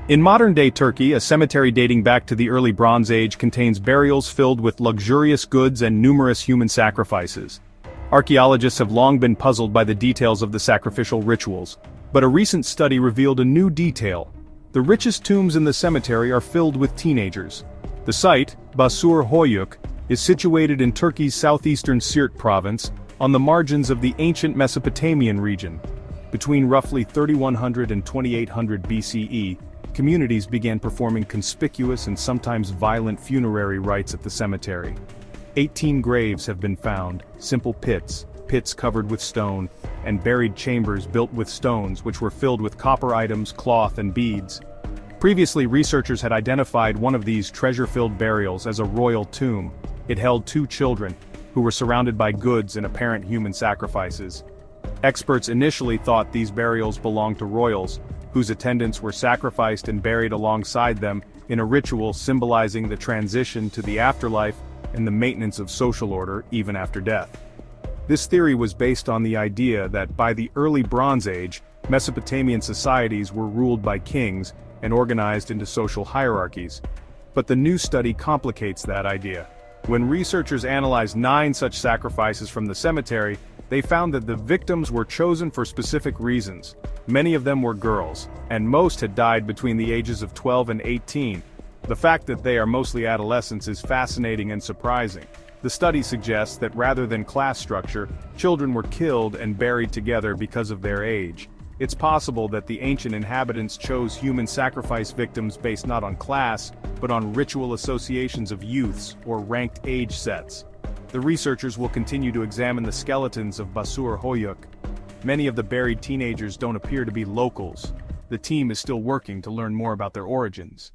In modern-day Turkey, a cemetery dating back to the early Bronze Age contains burials filled with luxurious goods and numerous human sacrifices. Archaeologists have long been puzzled by the details of the sacrificial rituals, but a recent study revealed a new detail. The richest tombs in the cemetery are filled with teenagers. The site, Başur Höyük, is situated in Turkey's southeastern Siirt province, on the margins of the ancient Mesopotamian region. Between roughly 3100 and 2800 BCE, communities began performing conspicuous and sometimes violent funerary rites at the cemetery. 18 graves have been found, simple pits covered with stone, and buried chambers built with stones which were filled with copper items, cloth, and beads. Previously, researchers had identified one of these treasure-filled burials as a royal tomb. It held 2 children, who were surrounded by goods and apparent human sacrifices. Experts initially thought these burials belonged to royals, whose attendants were sacrificed and buried alongside them in a ritual symbolizing the transition to the afterlife and the maintenance of social order even after death. This theory was based on the idea that by the early Bronze Age, Mesopotamian societies were ruled by kings and organized into social hierarchies. But the new study complicates that idea. When researchers analyzed 9 such sacrifices from the cemetery, they found that the victims were chosen for specific reasons. Many of them were girls, and most had died between the ages of 12 and 18. The fact that they are mostly adolescents is fascinating and surprising. The study suggests that rather than class structure, children were killed and buried together because of their age. It's possible that the ancient inhabitants chose human sacrifice victims based not on class, but on ritual associations of youths or ranked age sets. The researchers will continue to examine the skeletons of Başur Höyük. Many of the buried teenagers don't appear to be locals. The team is still working to learn more about their origins.